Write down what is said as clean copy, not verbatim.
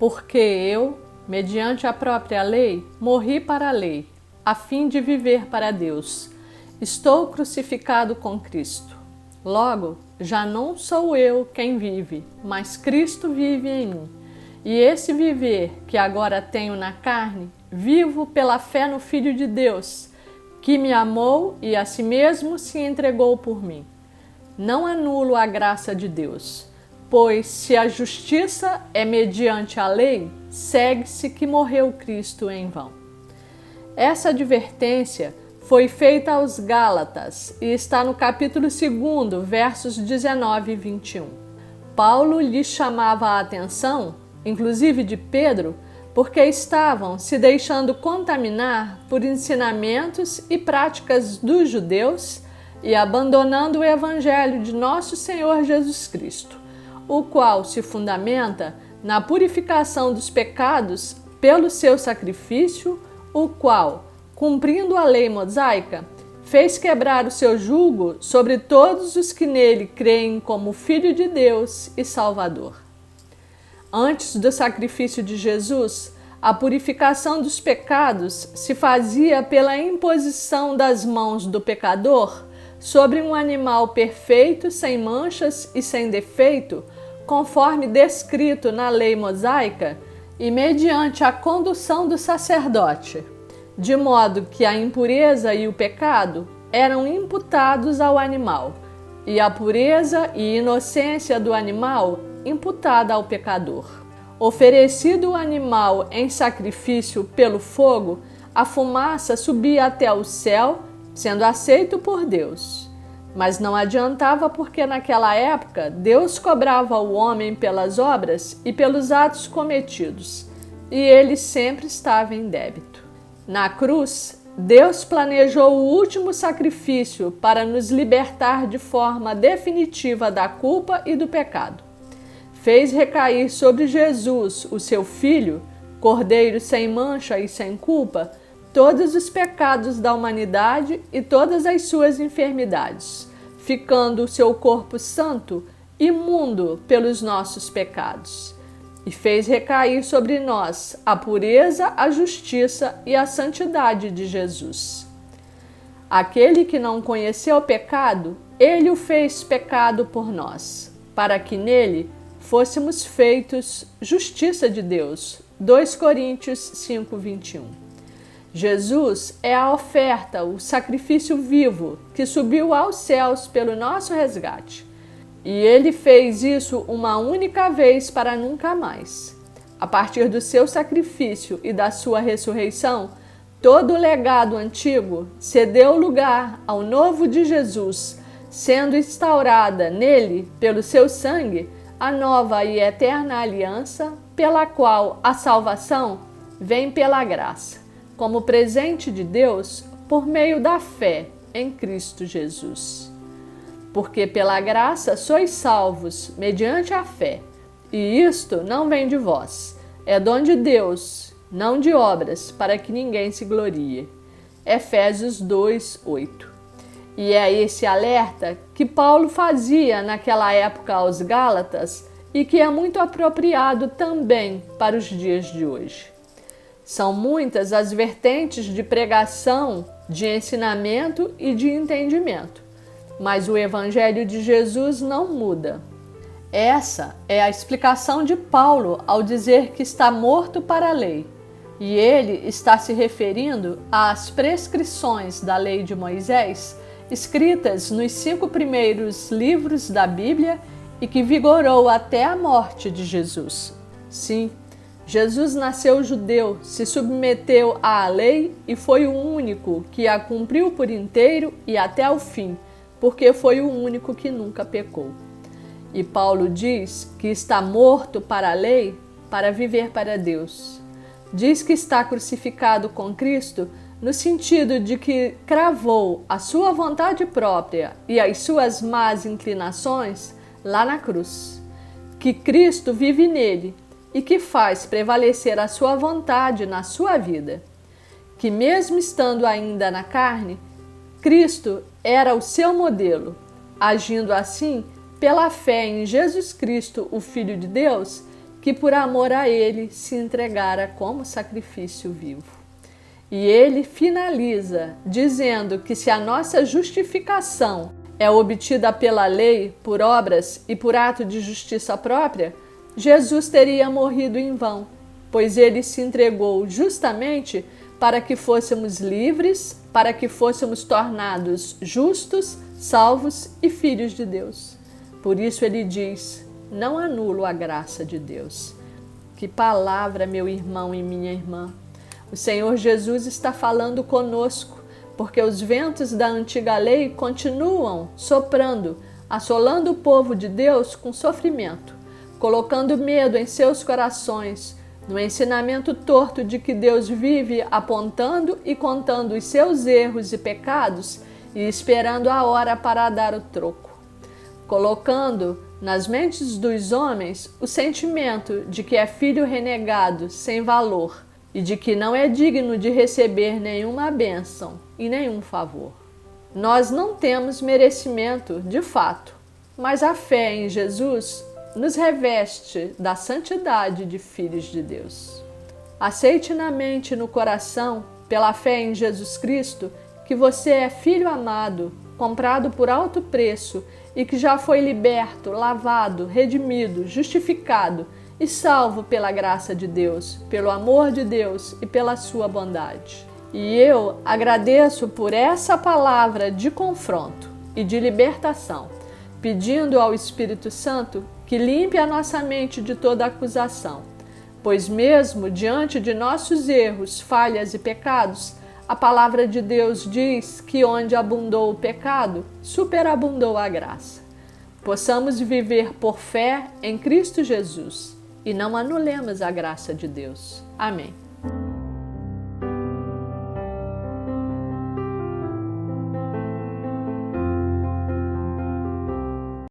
Porque eu, mediante a própria lei, morri para a lei, a fim de viver para Deus. Estou crucificado com Cristo. Logo, já não sou eu quem vive, mas Cristo vive em mim. E esse viver que agora tenho na carne, vivo pela fé no Filho de Deus, que me amou e a si mesmo se entregou por mim. Não anulo a graça de Deus, pois se a justiça é mediante a lei, segue-se que morreu Cristo em vão. Essa advertência foi feita aos Gálatas e está no capítulo 2, versos 19 e 21. Paulo lhes chamava a atenção, inclusive de Pedro, porque estavam se deixando contaminar por ensinamentos e práticas dos judeus e abandonando o evangelho de nosso Senhor Jesus Cristo, o qual se fundamenta na purificação dos pecados pelo seu sacrifício, o qual, cumprindo a lei mosaica, fez quebrar o seu jugo sobre todos os que nele creem como Filho de Deus e Salvador. Antes do sacrifício de Jesus, a purificação dos pecados se fazia pela imposição das mãos do pecador sobre um animal perfeito, sem manchas e sem defeito, conforme descrito na lei mosaica, e mediante a condução do sacerdote, de modo que a impureza e o pecado eram imputados ao animal, e a pureza e inocência do animal imputada ao pecador. Oferecido o animal em sacrifício pelo fogo, a fumaça subia até o céu, sendo aceito por Deus. Mas não adiantava, porque naquela época Deus cobrava o homem pelas obras e pelos atos cometidos, e ele sempre estava em débito. Na cruz, Deus planejou o último sacrifício para nos libertar de forma definitiva da culpa e do pecado. Fez recair sobre Jesus, o seu Filho, Cordeiro sem mancha e sem culpa, todos os pecados da humanidade e todas as suas enfermidades, ficando o seu corpo santo, imundo pelos nossos pecados. E fez recair sobre nós a pureza, a justiça e a santidade de Jesus. Aquele que não conheceu o pecado, ele o fez pecado por nós, para que nele fôssemos feitos justiça de Deus. 2 Coríntios 5, 21. Jesus é a oferta, o sacrifício vivo, que subiu aos céus pelo nosso resgate. E ele fez isso uma única vez para nunca mais. A partir do seu sacrifício e da sua ressurreição, todo o legado antigo cedeu lugar ao novo de Jesus, sendo instaurada nele, pelo seu sangue, a nova e eterna aliança, pela qual a salvação vem pela graça, como presente de Deus por meio da fé em Cristo Jesus. Porque pela graça sois salvos mediante a fé, e isto não vem de vós, é dom de Deus, não de obras, para que ninguém se glorie. Efésios 2, 8. E é esse alerta que Paulo fazia naquela época aos Gálatas e que é muito apropriado também para os dias de hoje. São muitas as vertentes de pregação, de ensinamento e de entendimento, mas o Evangelho de Jesus não muda. Essa é a explicação de Paulo ao dizer que está morto para a lei, e ele está se referindo às prescrições da lei de Moisés, escritas nos 5 primeiros livros da Bíblia e que vigorou até a morte de Jesus. Sim, Jesus nasceu judeu, se submeteu à lei e foi o único que a cumpriu por inteiro e até o fim, porque foi o único que nunca pecou. E Paulo diz que está morto para a lei para viver para Deus. Diz que está crucificado com Cristo no sentido de que cravou a sua vontade própria e as suas más inclinações lá na cruz. Que Cristo vive nele e que faz prevalecer a sua vontade na sua vida. Que mesmo estando ainda na carne, Cristo era o seu modelo, agindo assim pela fé em Jesus Cristo, o Filho de Deus, que por amor a Ele se entregara como sacrifício vivo. E ele finaliza dizendo que se a nossa justificação é obtida pela lei, por obras e por ato de justiça própria, Jesus teria morrido em vão, pois ele se entregou justamente para que fôssemos livres, para que fôssemos tornados justos, salvos e filhos de Deus. Por isso ele diz: não anulo a graça de Deus. Que palavra, meu irmão e minha irmã! O Senhor Jesus está falando conosco, porque os ventos da antiga lei continuam soprando, assolando o povo de Deus com sofrimento, colocando medo em seus corações, no ensinamento torto de que Deus vive apontando e contando os seus erros e pecados e esperando a hora para dar o troco, colocando nas mentes dos homens o sentimento de que é filho renegado, sem valor, e de que não é digno de receber nenhuma bênção e nenhum favor. Nós não temos merecimento, de fato, mas a fé em Jesus nos reveste da santidade de filhos de Deus. Aceite na mente e no coração, pela fé em Jesus Cristo, que você é filho amado, comprado por alto preço e que já foi liberto, lavado, redimido, justificado e salvo pela graça de Deus, pelo amor de Deus e pela sua bondade. E eu agradeço por essa palavra de confronto e de libertação, pedindo ao Espírito Santo que limpe a nossa mente de toda acusação, pois mesmo diante de nossos erros, falhas e pecados, a palavra de Deus diz que onde abundou o pecado, superabundou a graça. Possamos viver por fé em Cristo Jesus e não anulemos a graça de Deus. Amém.